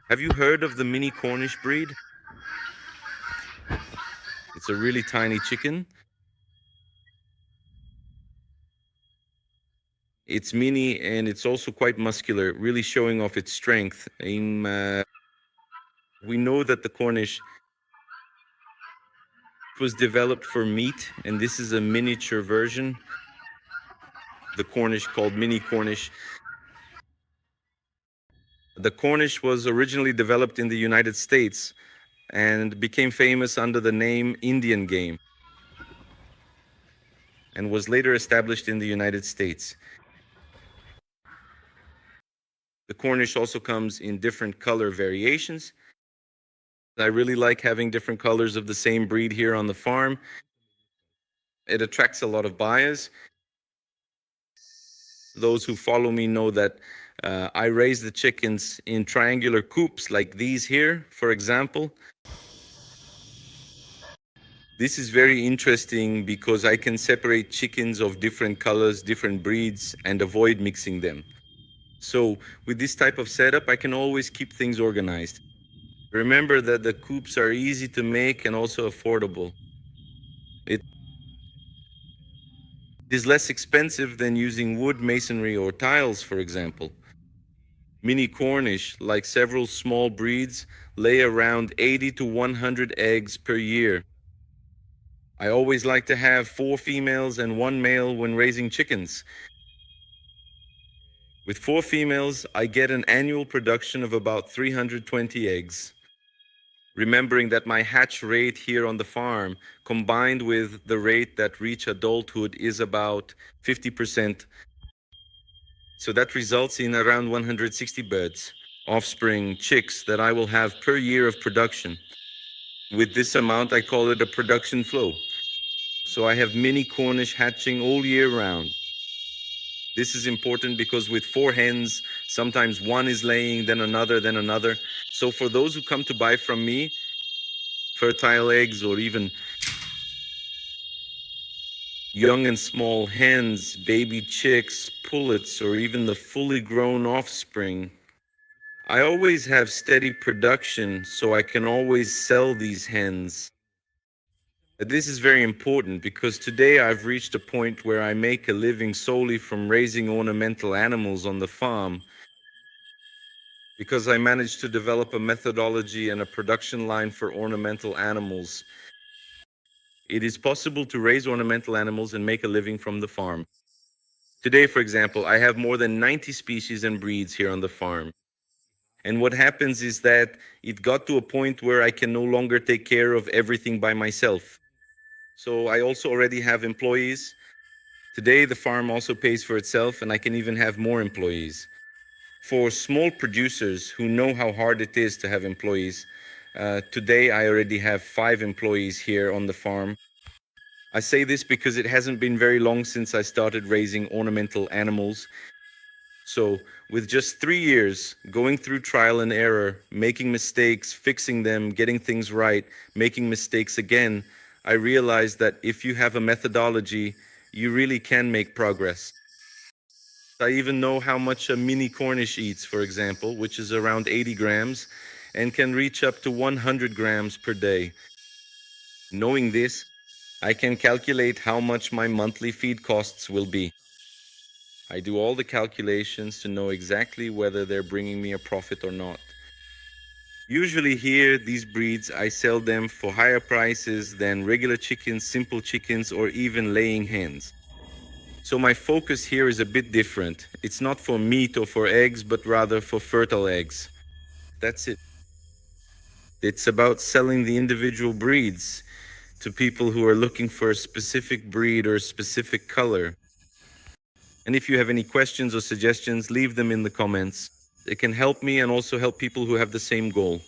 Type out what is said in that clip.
Have you heard of the Mini Cornish breed? It's a really tiny chicken. It's mini and it's also quite muscular, really showing off its strength. We know that the Cornish was developed for meat, and this is a miniature version. The Cornish called Mini Cornish. The Cornish was originally developed in the United States and became famous under the name Indian game and was later established in the United States. The Cornish also comes in different color variations. I really like having different colors of the same breed here on the farm. It attracts a lot of buyers. Those who follow me know that I raise the chickens in triangular coops like these here, for example. This is very interesting because I can separate chickens of different colors, different breeds, and avoid mixing them. So with this type of setup, I can always keep things organized. Remember that the coops are easy to make and also affordable. It is less expensive than using wood, masonry, or tiles, for example. Mini Cornish, like several small breeds, lay around 80 to 100 eggs per year. I always like to have 4 females and 1 male when raising chickens. With 4 females, I get an annual production of about 320 eggs. Remembering that my hatch rate here on the farm, combined with the rate that reach adulthood, is about 50%. So that results in around 160 birds, offspring, chicks that I will have per year of production. With this amount, I call it a production flow. So I have mini Cornish hatching all year round. This is important because with 4 hens, sometimes one is laying, then another, then another. So for those who come to buy from me, fertile eggs or even young and small hens, baby chicks, pullets, or even the fully grown offspring, I always have steady production so I can always sell these hens. This is very important because today I've reached a point where I make a living solely from raising ornamental animals on the farm because I managed to develop a methodology and a production line for ornamental animals. It is possible to raise ornamental animals and make a living from the farm. Today, for example, I have more than 90 species and breeds here on the farm. And what happens is that it got to a point where I can no longer take care of everything by myself. So I also already have employees. Today, the farm also pays for itself, and I can even have more employees. For small producers who know how hard it is to have employees, today I already have 5 employees here on the farm. I say this because it hasn't been very long since I started raising ornamental animals. So with just 3 years, going through trial and error, making mistakes, fixing them, getting things right, making mistakes again, I realized that if you have a methodology, you really can make progress. I even know how much a mini Cornish eats, for example, which is around 80 grams and can reach up to 100 grams per day. Knowing this, I can calculate how much my monthly feed costs will be. I do all the calculations to know exactly whether they're bringing me a profit or not. Usually here, these breeds, I sell them for higher prices than regular chickens, simple chickens, or even laying hens. So my focus here is a bit different. It's not for meat or for eggs, but rather for fertile eggs. That's it. It's about selling the individual breeds to people who are looking for a specific breed or a specific color. And if you have any questions or suggestions, leave them in the comments. It can help me and also help people who have the same goal.